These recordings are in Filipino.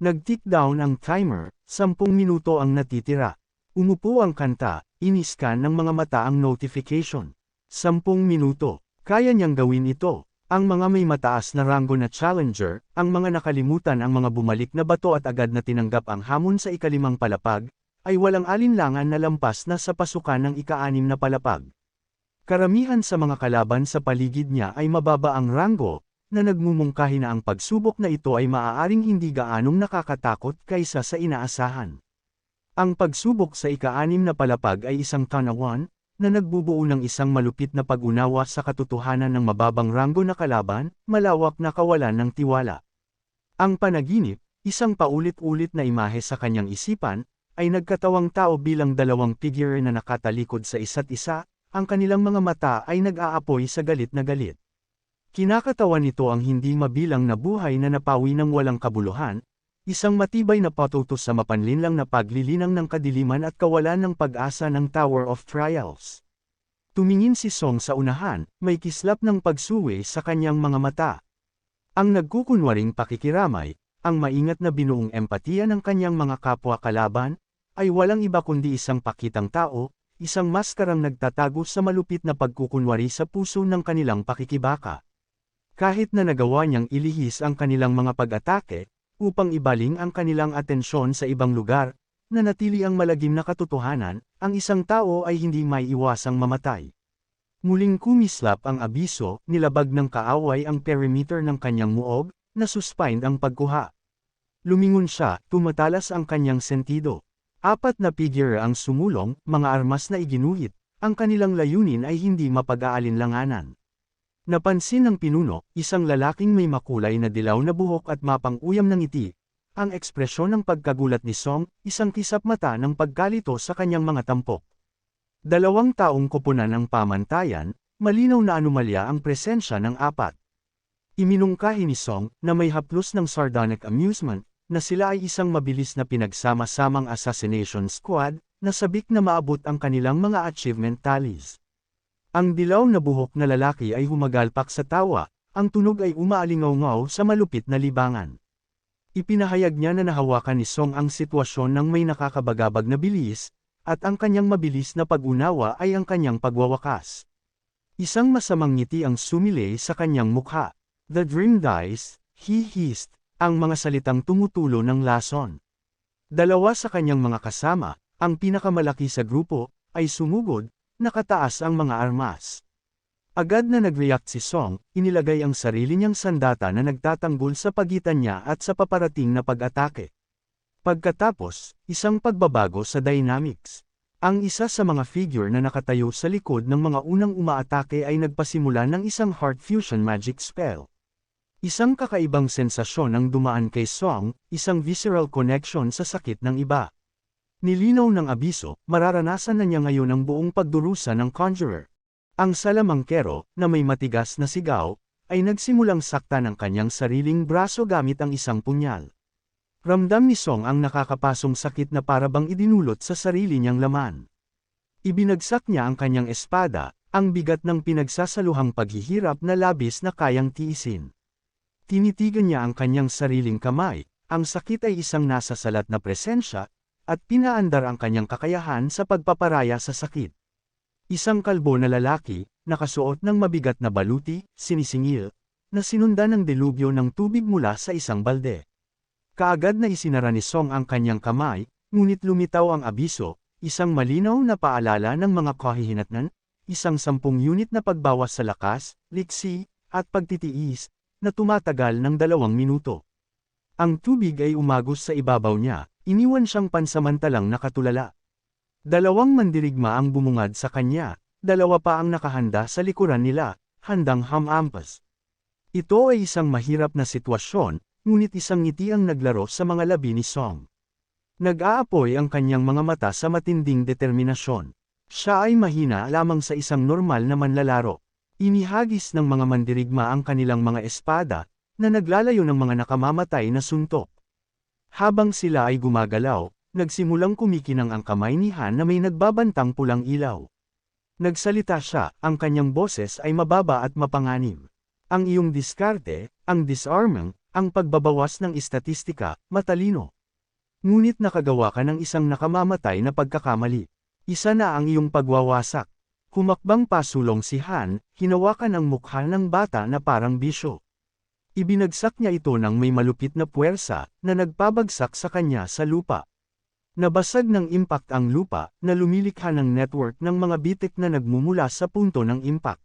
Nag-tick down ang timer, 10 minuto ang natitira. Umupo ang kanta, iniskan ng mga mata ang notification. 10 minuto. Kaya niyang gawin ito. Ang mga may mataas na ranggo na challenger, ang mga nakalimutan ang mga bumalik na bato at agad na tinanggap ang hamon sa ikalimang palapag, ay walang alinlangan na lampas na sa pasukan ng ika-6 na palapag. Karamihan sa mga kalaban sa paligid niya ay mababa ang ranggo, na nagmumungkahi na ang pagsubok na ito ay maaaring hindi gaanong nakakatakot kaysa sa inaasahan. Ang pagsubok sa ika-6 na palapag ay isang tanawan, na nagbubuo ng isang malupit na pag-unawa sa katotohanan ng mababang ranggo na kalaban, malawak na kawalan ng tiwala. Ang panaginip, isang paulit-ulit na imahe sa kanyang isipan, ay nagkatawang tao bilang dalawang figure na nakatalikod sa isa't isa, ang kanilang mga mata ay nag-aapoy sa galit na galit. Kinakatawan nito ang hindi mabilang na buhay na napawi ng walang kabuluhan, isang matibay na patutos sa mapanlinlang na paglilinang ng kadiliman at kawalan ng pag-asa ng Tower of Trials. Tumingin si Song sa unahan, may kislap ng pagsuwi sa kanyang mga mata. Ang nagkukunwaring pakikiramay, ang maingat na binuong empatiya ng kanyang mga kapwa kalaban, ay walang iba kundi isang pakitang tao, isang maskarang nagtatago sa malupit na pagkukunwari sa puso ng kanilang pakikibaka. Kahit na nagawa niyang ilihis ang kanilang mga pag-atake, upang ibaling ang kanilang atensyon sa ibang lugar, na natili ang malagim na katotohanan, ang isang tao ay hindi maiiwasang mamatay. Muling kumislap ang abiso, nilabag ng kaaway ang perimeter ng kanyang muog, na suspend ang pagkuha. Lumingon siya, tumatalas ang kanyang sentido. 4 na figure ang sumulong, mga armas na iginuhit, ang kanilang layunin ay hindi mapag-aalinlanganan. Napansin ng pinuno, isang lalaking may makulay na dilaw na buhok at mapang-uyam ng ngiti. Ang ekspresyon ng pagkagulat ni Song, isang kisap mata ng pagkalito sa kanyang mga tampok. 2 taong koponan ng pamantayan, malinaw na anomalya ang presensya ng 4. Iminungkahi ni Song, na may haplos ng sardonic amusement, na sila ay isang mabilis na pinagsama-samang assassination squad, na sabik na maabot ang kanilang mga achievement tallies. Ang dilaw na buhok na lalaki ay humagalpak sa tawa, ang tunog ay umaalingaw-ngaw sa malupit na libangan. Ipinahayag niya na nahawakan ni Song ang sitwasyon ng may nakakabagabag na bilis, at ang kanyang mabilis na pag-unawa ay ang kanyang pagwawakas. Isang masamang ngiti ang sumilay sa kanyang mukha. The dream dies, he hissed, ang mga salitang tumutulo ng lason. 2 sa kanyang mga kasama, ang pinakamalaki sa grupo, ay sumugod, nakataas ang mga armas. Agad na nag-react si Song, inilagay ang sarili niyang sandata na nagtatanggol sa pagitan niya at sa paparating na pag-atake. Pagkatapos, isang pagbabago sa dynamics. Ang isa sa mga figure na nakatayo sa likod ng mga unang umaatake ay nagpasimula ng isang heart fusion magic spell. Isang kakaibang sensasyon ang dumaan kay Song, isang visceral connection sa sakit ng iba. Nilinaw ng abiso, mararanasan na niya ngayon ang buong pagdurusa ng Conjurer. Ang salamangkero, na may matigas na sigaw, ay nagsimulang sakta ng kanyang sariling braso gamit ang isang punyal. Ramdam ni Song ang nakakapasong sakit na parabang idinulot sa sarili niyang laman. Ibinagsak niya ang kanyang espada, ang bigat ng pinagsasaluhang paghihirap na labis na kayang tiisin. Tinitigan niya ang kanyang sariling kamay, ang sakit ay isang nasasalat na presensya, at pinaandar ang kanyang kakayahan sa pagpaparaya sa sakit. Isang kalbo na lalaki, nakasuot ng mabigat na baluti, sinisingil, na sinundan ng delubyo ng tubig mula sa isang balde. Kaagad na isinara ni Song ang kanyang kamay, ngunit lumitaw ang abiso, isang malinaw na paalala ng mga kahihinatnan, isang 10 unit na pagbawas sa lakas, liksi, at pagtitiis, na tumatagal ng 2 minuto. Ang tubig ay umagos sa ibabaw niya, iniwan siyang pansamantalang nakatulala. 2 mandirigma ang bumungad sa kanya, 2 pa ang nakahanda sa likuran nila, handang hamampas. Ito ay isang mahirap na sitwasyon, ngunit isang ngiti ang naglaro sa mga labi ni Song. Nag-aapoy ang kanyang mga mata sa matinding determinasyon. Siya ay mahina lamang sa isang normal na manlalaro. Inihagis ng mga mandirigma ang kanilang mga espada, na naglalayo ng mga nakamamatay na suntok. Habang sila ay gumagalaw, nagsimulang kumikinang ang kamay ni Han na may nagbabantang pulang ilaw. Nagsalita siya, ang kanyang boses ay mababa at mapanganib. Ang iyong diskarte, ang disarming, ang pagbabawas ng istatistika, matalino. Ngunit nakagawa ka ng isang nakamamatay na pagkakamali. Isa na ang iyong pagwawasak. Humakbang pasulong si Han, hinawakan ang mukha ng bata na parang bisyo. Ibinagsak niya ito ng may malupit na puwersa, na nagpabagsak sa kanya sa lupa. Nabasag ng impact ang lupa, na lumilikha ng network ng mga bitik na nagmumula sa punto ng impact.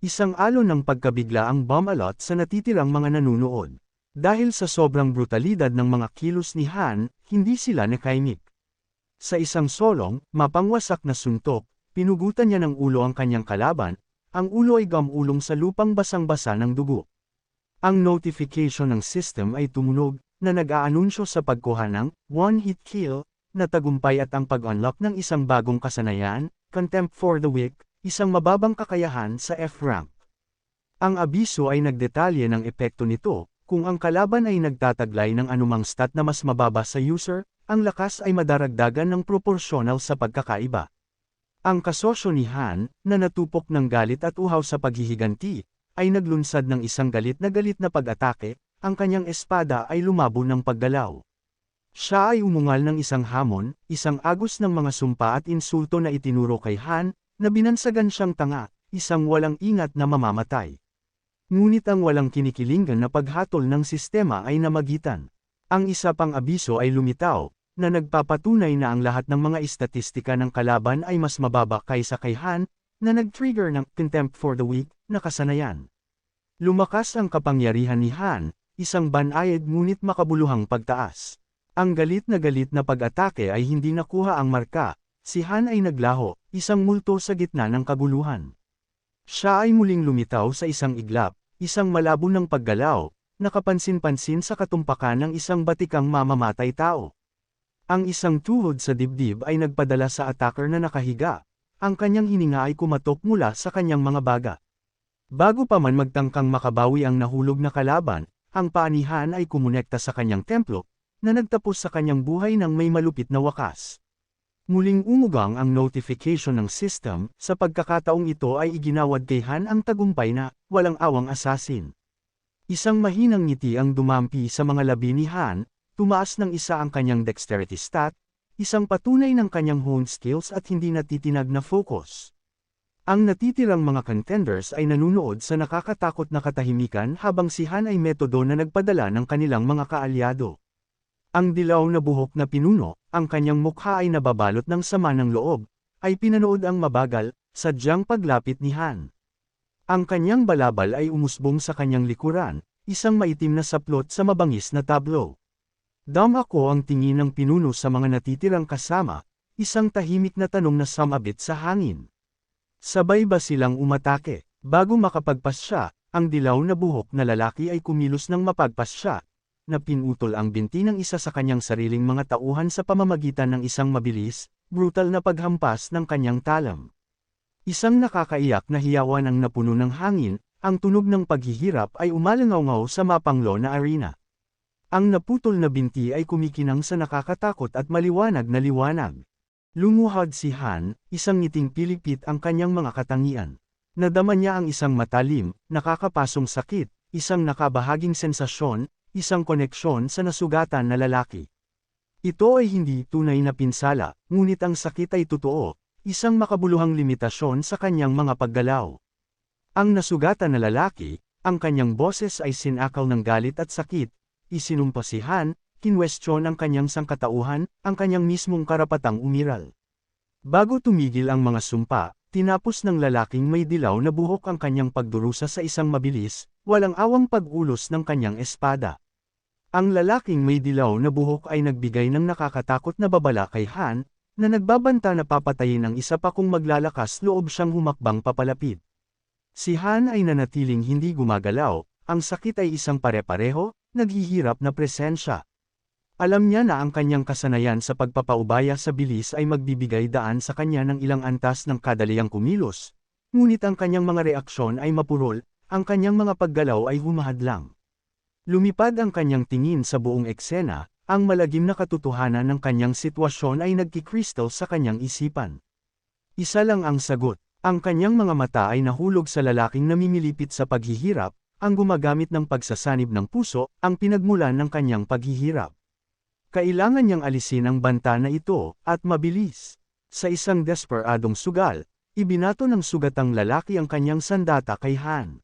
Isang alon ng pagkabigla ang bomb-alot sa natitirang mga nanunood. Dahil sa sobrang brutalidad ng mga kilos ni Han, hindi sila nakaimik. Sa isang solong, mapangwasak na suntok, pinugutan niya ng ulo ang kanyang kalaban, ang ulo ay gamulong sa lupang basang-basa ng dugo. Ang notification ng system ay tumunog, na nag-aanunsyo sa pagkuha ng one-hit kill, na tagumpay at ang pag-unlock ng isang bagong kasanayan, Contempt for the Weak, isang mababang kakayahan sa F-rank. Ang abiso ay nagdetalye ng epekto nito, kung ang kalaban ay nagtataglay ng anumang stat na mas mababa sa user, ang lakas ay madaragdagan ng proporsyonal sa pagkakaiba. Ang kasosyo ni Han, na natupok ng galit at uhaw sa paghihiganti, ay naglunsad ng isang galit na pag-atake, ang kanyang espada ay lumabo ng paggalaw. Siya ay umungal ng isang hamon, isang agos ng mga sumpa at insulto na itinuro kay Han, na binansagan siyang tanga, isang walang ingat na mamamatay. Ngunit ang walang kinikilingan na paghatol ng sistema ay namagitan. Ang isa pang abiso ay lumitaw, na nagpapatunay na ang lahat ng mga istatistika ng kalaban ay mas mababa kaysa kay Han, na nag-trigger ng Contempt for the Weak na kasanayan. Lumakas ang kapangyarihan ni Han, isang banayad ngunit makabuluhang pagtaas. Ang galit na pag-atake ay hindi nakuha ang marka, si Han ay naglaho, isang multo sa gitna ng kaguluhan. Siya ay muling lumitaw sa isang iglap, isang malabo ng paggalaw, nakapansin-pansin sa katumpakan ng isang batikang mamamatay tao. Ang isang tuhod sa dibdib ay nagpadala sa attacker na nakahiga, ang kanyang hininga ay kumatok mula sa kanyang mga baga. Bago pa man magtangkang makabawi ang nahulog na kalaban, ang paanihan ay kumonekta sa kanyang templo, na nagtapos sa kanyang buhay ng may malupit na wakas. Muling umugang ang notification ng system, sa pagkakataong ito ay iginawad kay Han ang tagumpay na, walang awang assassin. Isang mahinang ngiti ang dumampi sa mga labi ni Han, tumaas ng isa ang kanyang dexterity stat, isang patunay ng kanyang honed skills at hindi natitinag na focus. Ang natitirang mga contenders ay nanunood sa nakakatakot na katahimikan habang si Han ay metodo na nagpadala ng kanilang mga kaalyado. Ang dilaw na buhok na pinuno, ang kanyang mukha ay nababalot ng sama ng loob, ay pinanood ang mabagal, sadyang paglapit ni Han. Ang kanyang balabal ay umusbong sa kanyang likuran, isang maitim na saplot sa mabangis na tablo. Ako ang tingin ng pinuno sa mga natitirang kasama, isang tahimik na tanong na sumabit sa hangin. Sabay ba silang umatake? Bago makapagpas siya, ang dilaw na buhok na lalaki ay kumilos ng mapagpas siya, na pinutol ang binti ng isa sa kanyang sariling mga tauhan sa pamamagitan ng isang mabilis, brutal na paghampas ng kanyang talam. Isang nakakaiyak na hiyawan ang napuno ng hangin, ang tunog ng paghihirap ay umalangaw-ngaw sa mapanglo na arena. Ang naputol na binti ay kumikinang sa nakakatakot at maliwanag na liwanag. Lumuhod si Han, isang ngiting pilipit ang kanyang mga katangian. Nadama niya ang isang matalim, nakakapasong sakit, isang nakabahaging sensasyon, isang koneksyon sa nasugatan na lalaki. Ito ay hindi tunay na pinsala, ngunit ang sakit ay totoo, isang makabuluhang limitasyon sa kanyang mga paggalaw. Ang nasugatan na lalaki, ang kanyang boses ay sinakaw ng galit at sakit, isinumpa si Han, kinwestiyon ang kanyang sangkatauhan, ang kanyang mismong karapatang umiral. Bago tumigil ang mga sumpa, tinapos ng lalaking may dilaw na buhok ang kanyang pagdurusa sa isang mabilis, walang awang pag-ulos ng kanyang espada. Ang lalaking may dilaw na buhok ay nagbigay ng nakakatakot na babala kay Han, na nagbabanta na papatayin ang isa pa kung maglalakas loob siyang humakbang papalapit. Si Han ay nanatiling hindi gumagalaw, ang sakit ay isang pare-pareho, naghihirap na presensya. Alam niya na ang kanyang kasanayan sa pagpapaubaya sa bilis ay magbibigay daan sa kanya ng ilang antas ng kadaliang kumilos, ngunit ang kanyang mga reaksyon ay mapurol, ang kanyang mga paggalaw ay humahadlang. Lumipad ang kanyang tingin sa buong eksena, ang malagim na katotohanan ng kanyang sitwasyon ay nagkikristal sa kanyang isipan. Isa lang ang sagot, ang kanyang mga mata ay nahulog sa lalaking namimilipit sa paghihirap, ang gumagamit ng pagsasanib ng puso, ang pinagmulan ng kanyang paghihirap. Kailangan niyang alisin ang banta na ito, at mabilis. Sa isang desperadong sugal, ibinato ng sugatang lalaki ang kanyang sandata kay Han.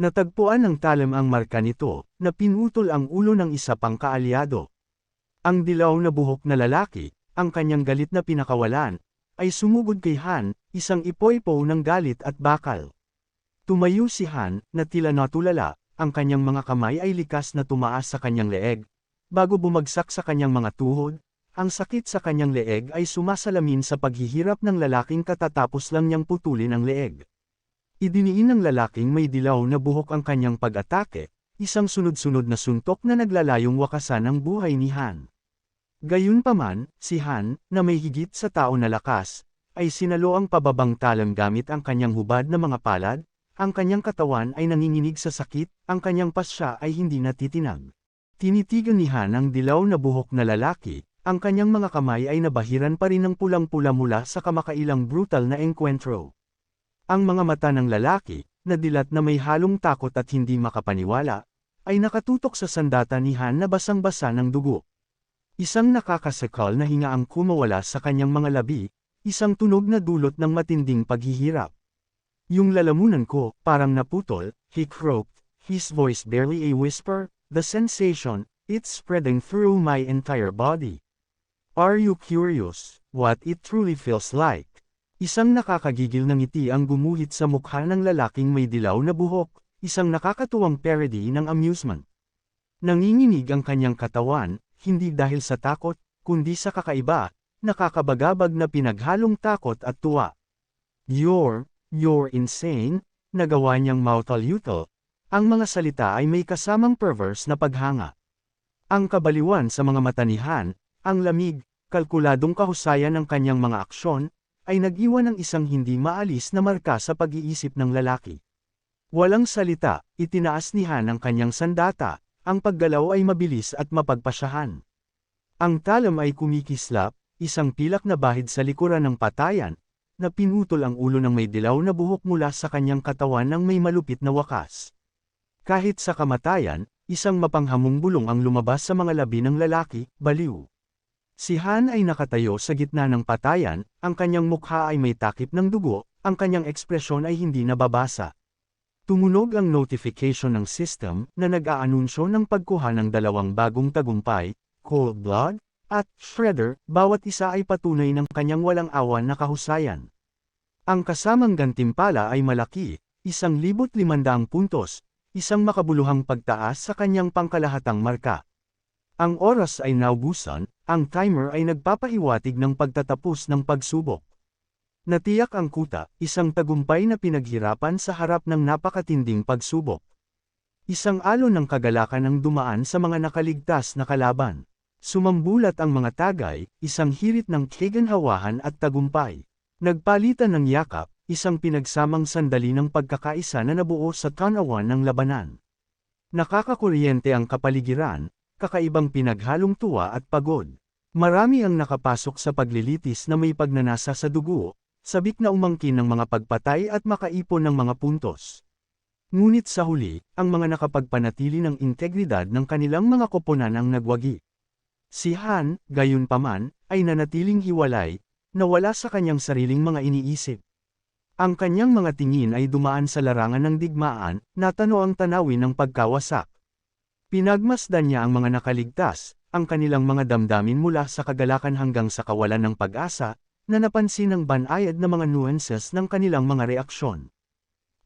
Natagpuan ng talim ang marka nito, na pinutol ang ulo ng isa pang kaalyado. Ang dilaw na buhok na lalaki, ang kanyang galit na pinakawalan, ay sumugod kay Han, isang ipoy-po ng galit at bakal. Tumayo si Han, na tila natulala, ang kanyang mga kamay ay likas na tumaas sa kanyang leeg. Bago bumagsak sa kanyang mga tuhod, ang sakit sa kanyang leeg ay sumasalamin sa paghihirap ng lalaking katatapos lang niyang putulin ang leeg. Idiniin ng lalaking may dilaw na buhok ang kanyang pag-atake, isang sunod-sunod na suntok na naglalayong wakasan ang buhay ni Han. Gayunpaman, si Han, na may higit sa tao na lakas, ay sinalo ang pababang talam gamit ang kanyang hubad na mga palad, ang kanyang katawan ay nanginginig sa sakit, ang kanyang pasya ay hindi natitinag. Tinitigan ni Han ang dilaw na buhok na lalaki, ang kanyang mga kamay ay nabahiran pa rin ng pulang-pula mula sa kamakailang brutal na engkwentro. Ang mga mata ng lalaki, na dilat na may halong takot at hindi makapaniwala, ay nakatutok sa sandata ni Han na basang-basa ng dugo. Isang nakakasakal na hinga ang kumawala sa kanyang mga labi, isang tunog na dulot ng matinding paghihirap. Yung lalamunan ko, parang naputol, he croaked, his voice barely a whisper, the sensation, it's spreading through my entire body. Are you curious, what it truly feels like? Isang nakakagigil na ngiti ang gumuhit sa mukha ng lalaking may dilaw na buhok, isang nakakatuwang parody ng amusement. Nanginginig ang kanyang katawan, hindi dahil sa takot, kundi sa kakaiba, nakakabagabag na pinaghalong takot at tuwa. You're insane, nagawa niyang mautal-utal. Ang mga salita ay may kasamang perverse na paghanga. Ang kabaliwan sa mga mata ni Han, ang lamig, kalkuladong kahusayan ng kanyang mga aksyon, ay nag-iwan ng isang hindi maalis na marka sa pag-iisip ng lalaki. Walang salita, itinaas ni Han ang kanyang sandata, ang paggalaw ay mabilis at mapagpasyahan. Ang talam ay kumikislap, isang pilak na bahid sa likuran ng patayan, na pinutol ang ulo ng may dilaw na buhok mula sa kanyang katawan ng may malupit na wakas. Kahit sa kamatayan, isang mapanghamong bulong ang lumabas sa mga labi ng lalaki, baliw. Si Han ay nakatayo sa gitna ng patayan, ang kanyang mukha ay may takip ng dugo, ang kanyang ekspresyon ay hindi nababasa. Tumunog ang notification ng system na nag-aanunsyo ng pagkuha ng dalawang bagong tagumpay, Cold Blood, at Shredder, bawat isa ay patunay ng kanyang walang awan na kahusayan. Ang kasamang gantimpala ay malaki, 1,500 puntos, isang makabuluhang pagtaas sa kanyang pangkalahatang marka. Ang oras ay naubusan, ang timer ay nagpapahiwatig ng pagtatapos ng pagsubok. Natiyak ang kuta, isang tagumpay na pinaghirapan sa harap ng napakatinding pagsubok. Isang alon ng kagalakan ang dumaan sa mga nakaligtas na kalaban. Sumambulat ang mga tagay, isang hirit ng kaganhawahan at tagumpay. Nagpalitan ng yakap, isang pinagsamang sandali ng pagkakaisa na nabuo sa tanawan ng labanan. Nakakakuryente ang kapaligiran, kakaibang pinaghalong tuwa at pagod. Marami ang nakapasok sa paglilitis na may pagnanasa sa dugo, sabik na umangkin ng mga pagpatay at makaipon ng mga puntos. Ngunit sa huli, ang mga nakapagpanatili ng integridad ng kanilang mga koponan ang nagwagi. Si Han, gayunpaman, ay nanatiling hiwalay, na wala sa kanyang sariling mga iniisip. Ang kanyang mga tingin ay dumaan sa larangan ng digmaan, natano ang tanawin ng pagkawasak. Pinagmasdan niya ang mga nakaligtas, ang kanilang mga damdamin mula sa kagalakan hanggang sa kawalan ng pag-asa, na napansin ng banayad na mga nuances ng kanilang mga reaksyon.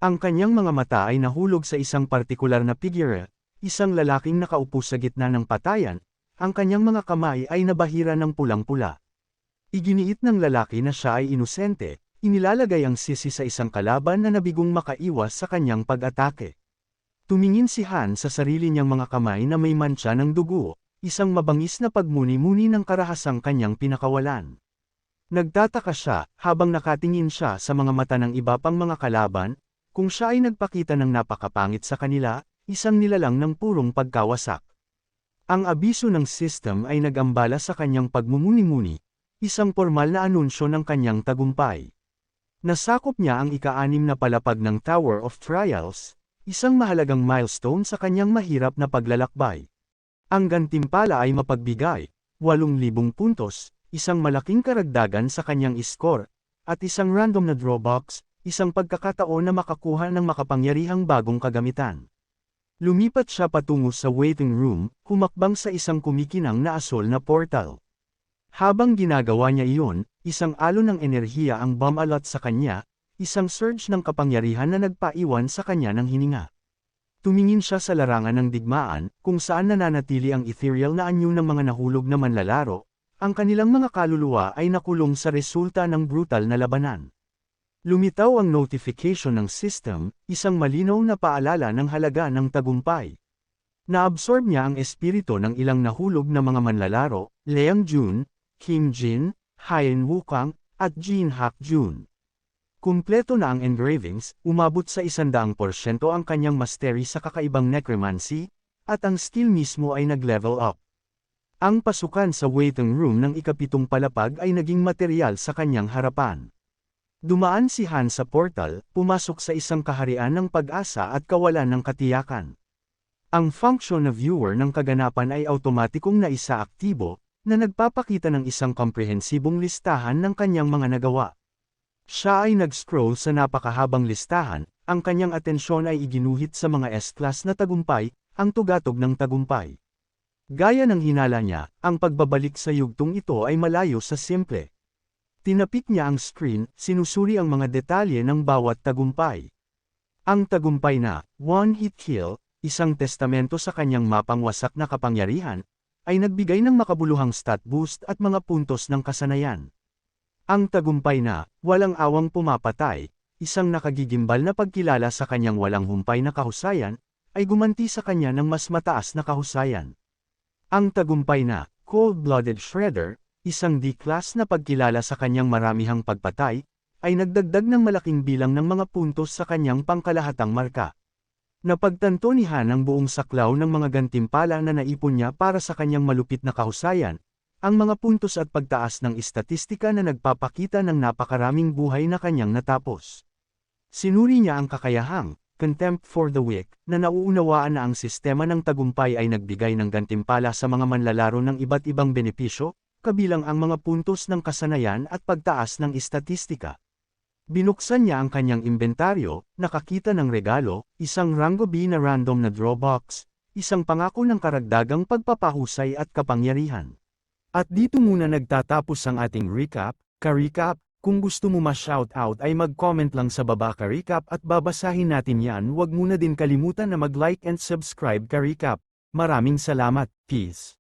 Ang kanyang mga mata ay nahulog sa isang partikular na figure, isang lalaking nakaupo sa gitna ng patayan, ang kanyang mga kamay ay nabahira ng pulang-pula. Iginiit ng lalaki na siya ay inosente, inilalagay ang sisi sa isang kalaban na nabigong makaiwas sa kanyang pag-atake. Tumingin si Han sa sarili niyang mga kamay na may mantsa ng dugo, isang mabangis na pagmuni-muni ng karahasang kanyang pinakawalan. Nagtataka siya, habang nakatingin siya sa mga mata ng iba pang mga kalaban, kung siya ay nagpakita ng napakapangit sa kanila, isang nilalang ng purong pagkawasak. Ang abiso ng system ay nag-ambala sa kanyang pagmumuni-muni, isang formal na anunsyo ng kanyang tagumpay. Nasakop niya ang ika-6 na palapag ng Tower of Trials, isang mahalagang milestone sa kanyang mahirap na paglalakbay. Ang gantimpala ay mapagbigay, 8,000 puntos, isang malaking karagdagan sa kanyang score, at isang random na draw box, isang pagkakataon na makakuha ng makapangyarihang bagong kagamitan. Lumipat siya patungo sa waiting room, humakbang sa isang kumikinang na asol na portal. Habang ginagawa niya iyon, isang alon ng enerhiya ang bumalot sa kanya, isang surge ng kapangyarihan na nagpaiwan sa kanya ng hininga. Tumingin siya sa larangan ng digmaan, kung saan nananatili ang ethereal na anyo ng mga nahulog na manlalaro, ang kanilang mga kaluluwa ay nakulong sa resulta ng brutal na labanan. Lumitaw ang notification ng system, isang malinaw na paalala ng halaga ng tagumpay. Naabsorb niya ang espiritu ng ilang nahulog na mga manlalaro, Liang Jun, Kim Jin, Hien Wukang, at Jin Hak Jun. Kumpleto na ang engravings, umabot sa 100% ang kanyang mastery sa kakaibang necromancy, at ang skill mismo ay nag-level up. Ang pasukan sa waiting room ng ikapitong palapag ay naging material sa kanyang harapan. Dumaan si Han sa portal, pumasok sa isang kaharian ng pag-asa at kawalan ng katiyakan. Ang function na viewer ng kaganapan ay automatikong naisaaktibo, na nagpapakita ng isang komprehensibong listahan ng kanyang mga nagawa. Siya ay nag-scroll sa napakahabang listahan, ang kanyang atensyon ay iginuhit sa mga S-class na tagumpay, ang tugatog ng tagumpay. Gaya ng hinala niya, ang pagbabalik sa yugtong ito ay malayo sa simple. Tinapik niya ang screen, sinusuri ang mga detalye ng bawat tagumpay. Ang tagumpay na, one-hit kill, isang testamento sa kanyang mapangwasak na kapangyarihan, ay nagbigay ng makabuluhang stat boost at mga puntos ng kasanayan. Ang tagumpay na, walang awang pumapatay, isang nakagigimbal na pagkilala sa kanyang walang humpay na kahusayan, ay gumanti sa kanya ng mas mataas na kahusayan. Ang tagumpay na, cold-blooded shredder, isang D-class na pagkilala sa kanyang maramihang pagpatay, ay nagdagdag ng malaking bilang ng mga puntos sa kanyang pangkalahatang marka. Napagtanto ni Han ang buong saklaw ng mga gantimpala na naipon niya para sa kanyang malupit na kahusayan, ang mga puntos at pagtaas ng istatistika na nagpapakita ng napakaraming buhay na kanyang natapos. Sinuri niya ang kakayahang, contempt for the weak, na nauunawaan na ang sistema ng tagumpay ay nagbigay ng gantimpala sa mga manlalaro ng iba't ibang benepisyo, kabilang ang mga puntos ng kasanayan at pagtaas ng istatistika. Binuksan niya ang kanyang inventaryo, nakakita ng regalo, isang Rango B na random na draw box, isang pangako ng karagdagang pagpapahusay at kapangyarihan. At dito muna nagtatapos ang ating recap, ka-recap, kung gusto mo ma-shoutout ay mag-comment lang sa baba ka-recap at babasahin natin yan. Huwag muna din kalimutan na mag-like and subscribe ka-recap. Maraming salamat, peace.